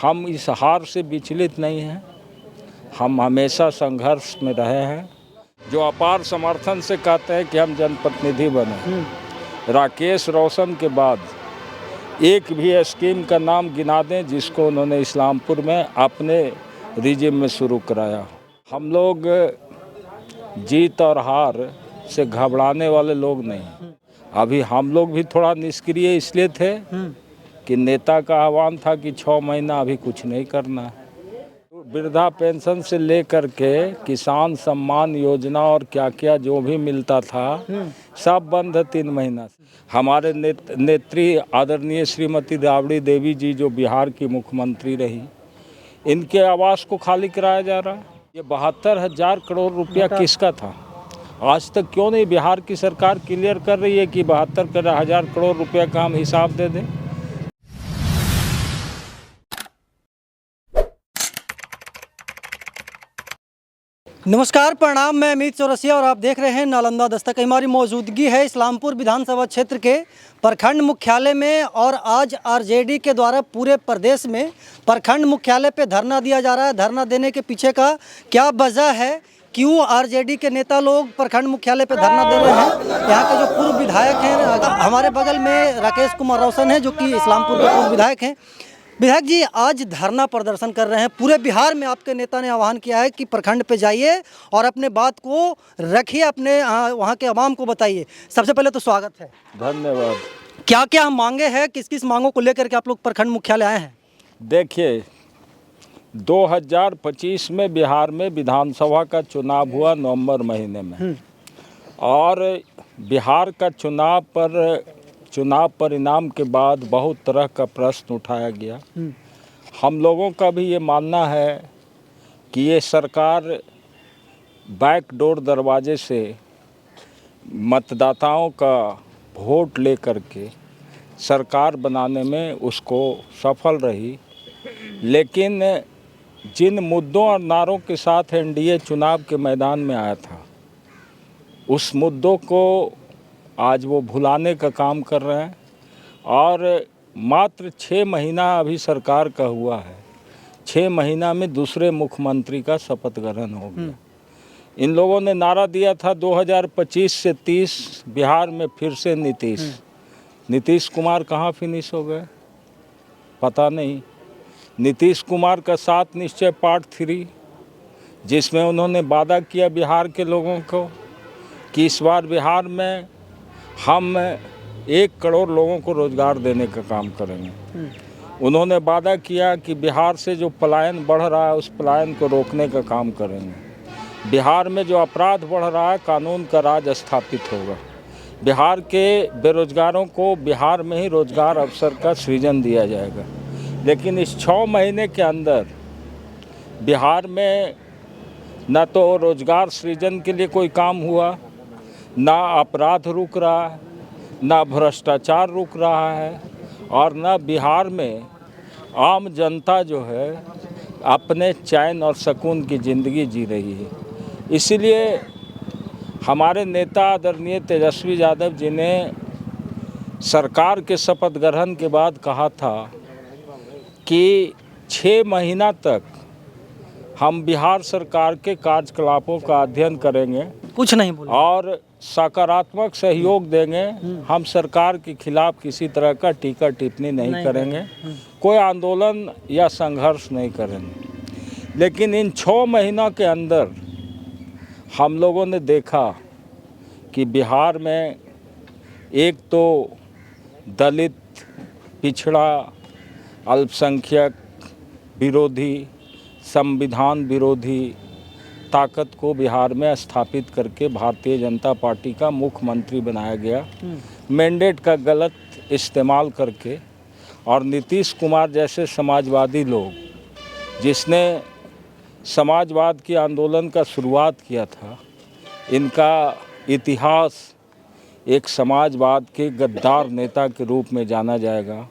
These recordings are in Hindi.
हम इस हार से विचलित नहीं हैं। हम हमेशा संघर्ष में रहे हैं। जो अपार समर्थन से कहते हैं कि हम जनप्रतिनिधि बने, राकेश रोशन के बाद एक भी स्कीम का नाम गिना दें जिसको उन्होंने इस्लामपुर में अपने रिजिम में शुरू कराया। हम लोग जीत और हार से घबराने वाले लोग नहीं। अभी हम लोग भी थोड़ा निष्क्रिय इसलिए थे कि नेता का आह्वान था कि 6 महीना अभी कुछ नहीं करना है। वृद्धा पेंशन से लेकर के किसान सम्मान योजना और क्या क्या जो भी मिलता था सब बंद है 3 महीना से। हमारे नेत्री आदरणीय श्रीमती राबड़ी देवी जी जो बिहार की मुख्यमंत्री रही, इनके आवास को खाली कराया जा रहा है। ये 72,000 करोड़ रुपया किसका था? आज तक क्यों नहीं बिहार की सरकार क्लियर कर रही है कि 72,000 करोड़ रुपया का हम हिसाब दे दें। नमस्कार, प्रणाम। मैं अमित चौरसिया और आप देख रहे हैं नालंदा दस्तक। हमारी मौजूदगी है इस्लामपुर विधानसभा क्षेत्र के प्रखंड मुख्यालय में और आज आरजेडी के द्वारा पूरे प्रदेश में प्रखंड मुख्यालय पे धरना दिया जा रहा है। धरना देने के पीछे का क्या वजह है, क्यों आरजेडी के नेता लोग प्रखंड मुख्यालय पे धरना दे रहे हैं? यहाँ के जो पूर्व विधायक हैं, हमारे बगल में राकेश कुमार रोशन है जो कि इस्लामपुर के पूर्व विधायक हैं। विधायक जी, आज धरना प्रदर्शन कर रहे हैं। पूरे बिहार में आपके नेता ने आह्वान किया है कि प्रखंड पे जाइए और अपने बात को रखिए, अपने वहाँ के आवाम को बताइए। सबसे पहले तो स्वागत है। धन्यवाद। क्या क्या मांगे हैं, किस किस मांगों को लेकर के आप लोग प्रखंड मुख्यालय आए हैं? देखिए, 2025 में बिहार में विधानसभा का चुनाव हुआ नवंबर महीने में, और बिहार का चुनाव परिणाम के बाद बहुत तरह का प्रश्न उठाया गया। हम लोगों का भी ये मानना है कि ये सरकार बैकडोर दरवाजे से मतदाताओं का वोट लेकर के सरकार बनाने में उसको सफल रही। लेकिन जिन मुद्दों और नारों के साथ एनडीए चुनाव के मैदान में आया था, उस मुद्दों को आज वो भुलाने का काम कर रहे हैं। और मात्र 6 महीना अभी सरकार का हुआ है। 6 महीना में दूसरे मुख्यमंत्री का शपथ ग्रहण हो गया। इन लोगों ने नारा दिया था 2025 से 30 बिहार में फिर से नीतीश कुमार कहाँ फिनिश हो गए पता नहीं। नीतीश कुमार का 7 निश्चय पार्ट 3, जिसमें उन्होंने वादा किया बिहार के लोगों को कि इस बार बिहार में हम 1 करोड़ लोगों को रोजगार देने का काम करेंगे। उन्होंने वादा किया कि बिहार से जो पलायन बढ़ रहा है उस पलायन को रोकने का काम करेंगे। बिहार में जो अपराध बढ़ रहा है, कानून का राज स्थापित होगा। बिहार के बेरोजगारों को बिहार में ही रोजगार अवसर का सृजन दिया जाएगा। लेकिन इस 6 महीने के अंदर बिहार में न तो रोजगार सृजन के लिए कोई काम हुआ, ना अपराध रुक रहा है, ना भ्रष्टाचार रुक रहा है, और ना बिहार में आम जनता जो है अपने चैन और सुकून की ज़िंदगी जी रही है। इसलिए हमारे नेता आदरणीय तेजस्वी यादव जी ने सरकार के शपथ ग्रहण के बाद कहा था कि 6 महीना तक हम बिहार सरकार के कार्यकलापों का अध्ययन करेंगे, कुछ नहीं बोला, और सकारात्मक सहयोग देंगे। हम सरकार के खिलाफ किसी तरह का टीका टिप्पणी नहीं करेंगे, कोई आंदोलन या संघर्ष नहीं करेंगे। लेकिन इन 6 महीनों के अंदर हम लोगों ने देखा कि बिहार में एक तो दलित, पिछड़ा, अल्पसंख्यक विरोधी, संविधान विरोधी ताकत को बिहार में स्थापित करके भारतीय जनता पार्टी का मुख्यमंत्री बनाया गया। मैंडेट का गलत इस्तेमाल करके, और नीतीश कुमार जैसे समाजवादी लोग, जिसने समाजवाद के आंदोलन का शुरुआत किया था, इनका इतिहास एक समाजवाद के गद्दार नेता के रूप में जाना जाएगा,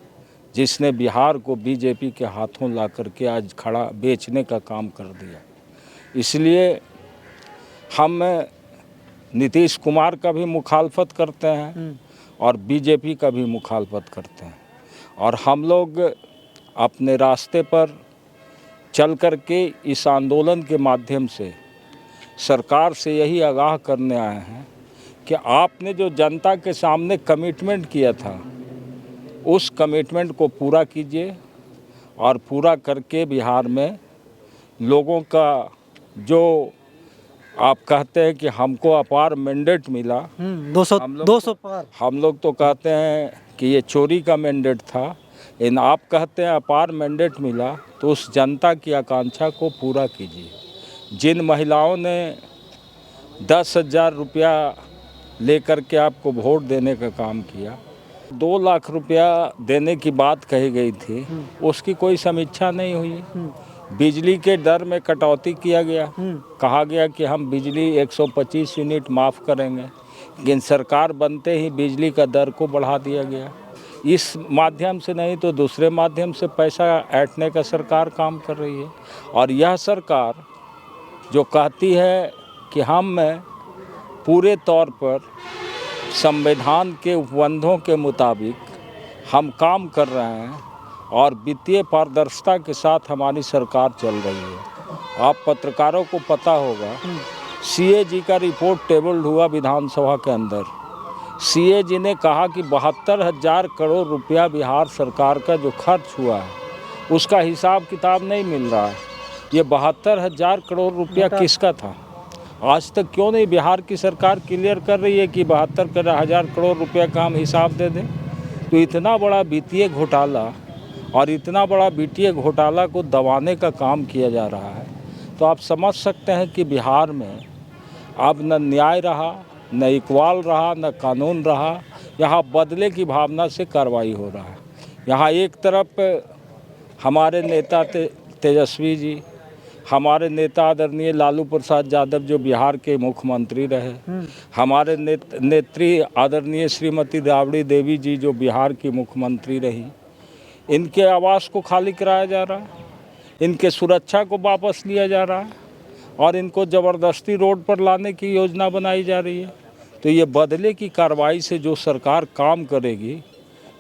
जिसने बिहार को बीजेपी के हाथों ला करके आज खड़ा बेचने का काम कर दिया। इसलिए हम नीतीश कुमार का भी मुखालफत करते हैं और बीजेपी का भी मुखालफत करते हैं। और हम लोग अपने रास्ते पर चल कर के इस आंदोलन के माध्यम से सरकार से यही आगाह करने आए हैं कि आपने जो जनता के सामने कमिटमेंट किया था उस कमिटमेंट को पूरा कीजिए और पूरा करके बिहार में लोगों का जो आप कहते हैं कि हमको अपार मैंडेट मिला, 200 पार। हम लोग तो कहते हैं कि ये चोरी का मैंडेट था, इन आप कहते हैं अपार मैंडेट मिला, तो उस जनता की आकांक्षा को पूरा कीजिए। जिन महिलाओं ने 10,000 रुपया लेकर के आपको वोट देने का काम किया, 2 लाख रुपया देने की बात कही गई थी, उसकी कोई समीक्षा नहीं हुई। बिजली के दर में कटौती किया गया, कहा गया कि हम बिजली 125 यूनिट माफ़ करेंगे, लेकिन सरकार बनते ही बिजली का दर को बढ़ा दिया गया। इस माध्यम से नहीं तो दूसरे माध्यम से पैसा ऐंठने का सरकार काम कर रही है। और यह सरकार जो कहती है कि हम पूरे तौर पर संविधान के उपबंधों के मुताबिक हम काम कर रहे हैं और वित्तीय पारदर्शिता के साथ हमारी सरकार चल रही है। आप पत्रकारों को पता होगा, सीएजी का रिपोर्ट टेबल्ड हुआ विधानसभा के अंदर। सीएजी ने कहा कि 72,000 करोड़ रुपया बिहार सरकार का जो खर्च हुआ है उसका हिसाब किताब नहीं मिल रहा है। ये 72,000 करोड़ रुपया किसका था? आज तक क्यों नहीं बिहार की सरकार क्लियर कर रही है कि 72,000 करोड़ रुपया का हम हिसाब दे दें? तो इतना बड़ा वित्तीय घोटाला और इतना बड़ा वित्तीय घोटाला को दबाने का काम किया जा रहा है। तो आप समझ सकते हैं कि बिहार में अब न न्याय रहा, न इकबाल रहा, न कानून रहा। यहाँ बदले की भावना से कार्रवाई हो रहा है। यहाँ एक तरफ हमारे नेता तेजस्वी जी, हमारे नेता आदरणीय लालू प्रसाद यादव जो बिहार के मुख्यमंत्री रहे, हमारे नेत्री आदरणीय श्रीमती राबड़ी देवी जी जो बिहार की मुख्यमंत्री रही, इनके आवास को खाली कराया जा रहा है, इनके सुरक्षा को वापस लिया जा रहा है और इनको ज़बरदस्ती रोड पर लाने की योजना बनाई जा रही है। तो ये बदले की कार्रवाई से जो सरकार काम करेगी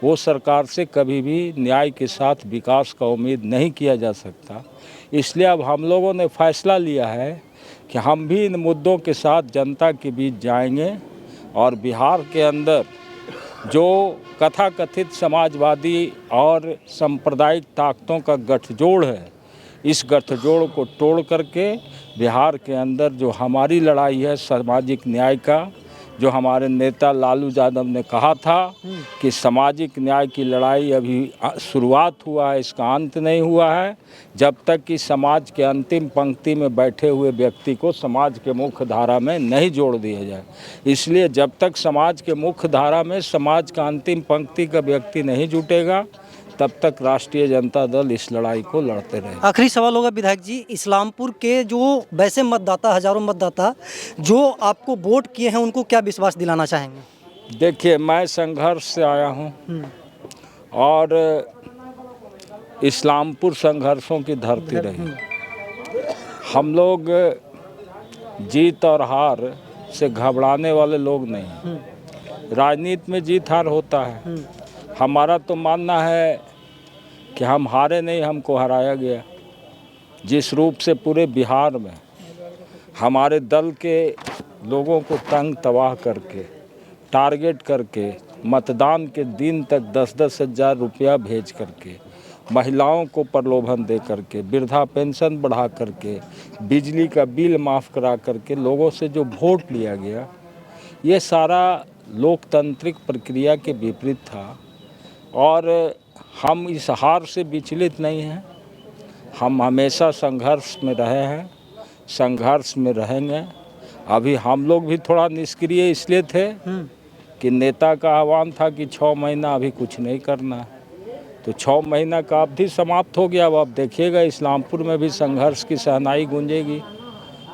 वो सरकार से कभी भी न्याय के साथ विकास का उम्मीद नहीं किया जा सकता। इसलिए अब हम लोगों ने फैसला लिया है कि हम भी इन मुद्दों के साथ जनता के बीच जाएंगे और बिहार के अंदर जो कथाकथित समाजवादी और सांप्रदायिक ताकतों का गठजोड़ है, इस गठजोड़ को तोड़ करके बिहार के अंदर जो हमारी लड़ाई है सामाजिक न्याय का, जो हमारे नेता लालू यादव ने कहा था कि सामाजिक न्याय की लड़ाई अभी शुरुआत हुआ है, इसका अंत नहीं हुआ है जब तक कि समाज के अंतिम पंक्ति में बैठे हुए व्यक्ति को समाज के मुख्य धारा में नहीं जोड़ दिया जाए। इसलिए जब तक समाज के मुख्य धारा में समाज का अंतिम पंक्ति का व्यक्ति नहीं जुटेगा तब तक राष्ट्रीय जनता दल इस लड़ाई को लड़ते रहे। आखिरी सवाल होगा विधायक जी, इस्लामपुर के जो वैसे मतदाता, हजारों मतदाता जो आपको वोट किए हैं, उनको क्या विश्वास दिलाना चाहेंगे? देखिए, मैं संघर्ष से आया हूँ और इस्लामपुर संघर्षों की धरती रही। हम लोग जीत और हार से घबराने वाले लोग नहीं। राजनीति में जीत हार होता है। हमारा तो मानना है कि हम हारे नहीं, हमको हराया गया। जिस रूप से पूरे बिहार में हमारे दल के लोगों को तंग तबाह करके, टारगेट करके, मतदान के दिन तक 10-10 हज़ार रुपया भेज करके, महिलाओं को प्रलोभन दे करके, वृद्धा पेंशन बढ़ा करके, बिजली का बिल माफ़ करा करके लोगों से जो वोट लिया गया, ये सारा लोकतांत्रिक प्रक्रिया के विपरीत था। और हम इस हार से विचलित नहीं हैं। हम हमेशा संघर्ष में रहे हैं, संघर्ष में रहेंगे। अभी हम लोग भी थोड़ा निष्क्रिय इसलिए थे कि नेता का आह्वान था कि 6 महीना अभी कुछ नहीं करना है, तो 6 महीना का अवधि समाप्त हो गया। अब आप देखिएगा इस्लामपुर में भी संघर्ष की शहनाई गूंजेगी।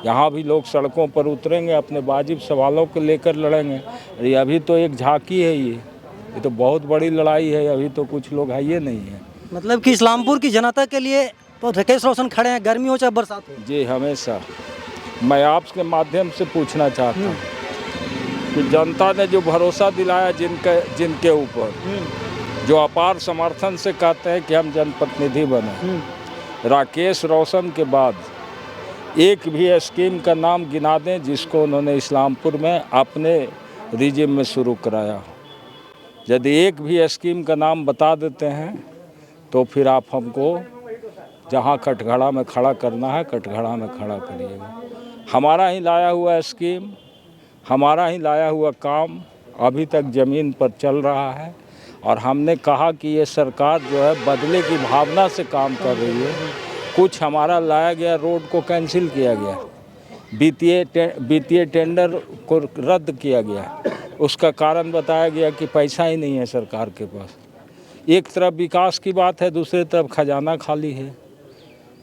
यहाँ भी लोग सड़कों पर उतरेंगे, अपने वाजिब सवालों को लेकर लड़ेंगे। अरे अभी तो एक झांकी है, ये तो बहुत बड़ी लड़ाई है, अभी तो कुछ लोग है ये नहीं है। मतलब कि इस्लामपुर की जनता के लिए तो राकेश रोशन खड़े हैं, गर्मी हो चाहे बरसात हो। जी, हमेशा। मैं आपके माध्यम से पूछना चाहता हूँ कि जनता ने जो भरोसा दिलाया जिनके ऊपर, जो अपार समर्थन से कहते हैं कि हम जनप्रतिनिधि बने। राकेश रोशन के बाद एक भी स्कीम का नाम गिना दें जिसको उन्होंने इस्लामपुर में अपने रिजिम में शुरू कराया। यदि एक भी स्कीम का नाम बता देते हैं तो फिर आप हमको जहां कटघड़ा में खड़ा करना है कटघड़ा में खड़ा करिएगा। हमारा ही लाया हुआ स्कीम, हमारा ही लाया हुआ काम अभी तक ज़मीन पर चल रहा है और हमने कहा कि ये सरकार जो है बदले की भावना से काम कर रही है। कुछ हमारा लाया गया रोड को कैंसिल किया गया, वित्तीय टेंडर को रद्द किया गया। उसका कारण बताया गया कि पैसा ही नहीं है सरकार के पास। एक तरफ विकास की बात है, दूसरी तरफ खजाना खाली है।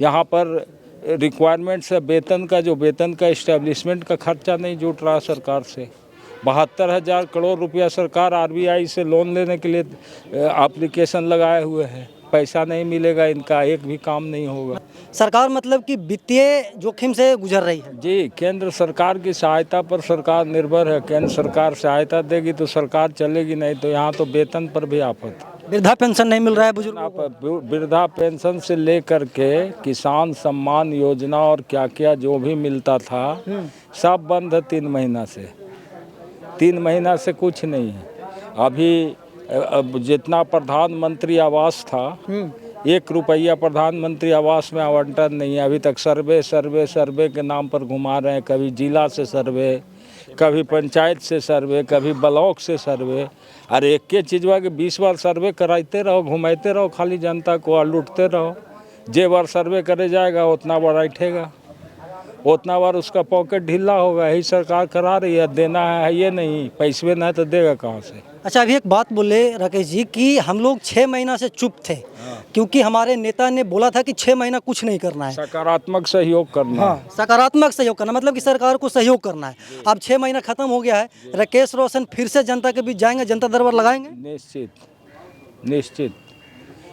यहाँ पर रिक्वायरमेंट्स है वेतन का इस्टेब्लिशमेंट का खर्चा नहीं जुट रहा सरकार से। 72,000 करोड़ रुपया सरकार RBI से लोन लेने के लिए एप्लीकेशन लगाए हुए है। पैसा नहीं मिलेगा, इनका एक भी काम नहीं होगा। सरकार मतलब कि वित्तीय जोखिम से गुजर रही है। जी, केंद्र सरकार की सहायता पर सरकार निर्भर है। केंद्र सरकार सहायता देगी तो सरकार चलेगी, नहीं तो यहाँ तो वेतन पर भी आफत है। वृद्धा पेंशन नहीं मिल रहा है बुजुर्गों को। वृद्धा पेंशन से लेकर के किसान सम्मान योजना और क्या क्या जो भी मिलता था सब बंद है 3 महीना से। 3 महीना से कुछ नहीं है। अभी अब जितना प्रधानमंत्री आवास था 1 रुपया प्रधानमंत्री आवास में आवंटन नहीं है। अभी तक सर्वे के नाम पर घुमा रहे हैं। कभी जिला से सर्वे, कभी पंचायत से सर्वे, कभी ब्लॉक से सर्वे। अरे एक चीज़ बा कि 20 बार सर्वे कराते रहो, घुमाते रहो खाली जनता को और लूटते रहो। जे बार सर्वे करे जाएगा उतना बार बैठेगा, उतना बार उसका पॉकेट ढीला होगा। यही सरकार करा रही है। देना है ये नहीं, पैसे नहीं तो देगा कहाँ से। अच्छा, अभी एक बात बोले राकेश जी कि हम लोग 6 महीना से चुप थे क्योंकि हमारे नेता ने बोला था कि 6 महीना कुछ नहीं करना है, सकारात्मक सहयोग करना। हाँ, सकारात्मक सहयोग करना मतलब कि सरकार को सहयोग करना है। अब 6 महीना खत्म हो गया है, राकेश रोशन फिर से जनता के बीच जाएंगे, जनता दरबार लगाएंगे? निश्चित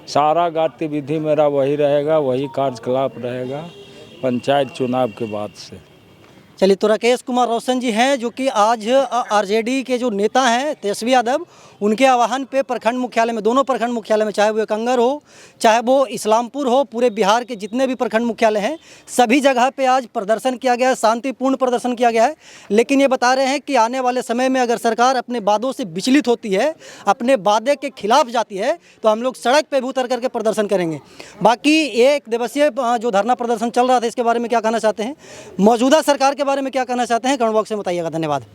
सारा गतिविधि मेरा वही रहेगा, वही कार्यकलाप रहेगा पंचायत चुनाव के बाद से। चलिए, तो राकेश कुमार रोशन जी हैं जो कि आज RJD के जो नेता हैं तेजस्वी यादव, उनके आह्वान पे प्रखंड मुख्यालय में, दोनों प्रखंड मुख्यालय में, चाहे वो कंगर हो चाहे वो इस्लामपुर हो, पूरे बिहार के जितने भी प्रखंड मुख्यालय हैं सभी जगह पे आज प्रदर्शन किया गया है, शांतिपूर्ण प्रदर्शन किया गया है। लेकिन ये बता रहे हैं कि आने वाले समय में अगर सरकार अपने वादों से विचलित होती है, अपने वादे के खिलाफ जाती है, तो हम लोग सड़क पर भी उतर करके प्रदर्शन करेंगे। बाकी 1 दिवसीय जो धरना प्रदर्शन चल रहा था, इसके बारे में क्या कहना चाहते हैं, मौजूदा सरकार के बारे में क्या कहना चाहते हैं, कमेंट बॉक्स में बताइएगा। धन्यवाद।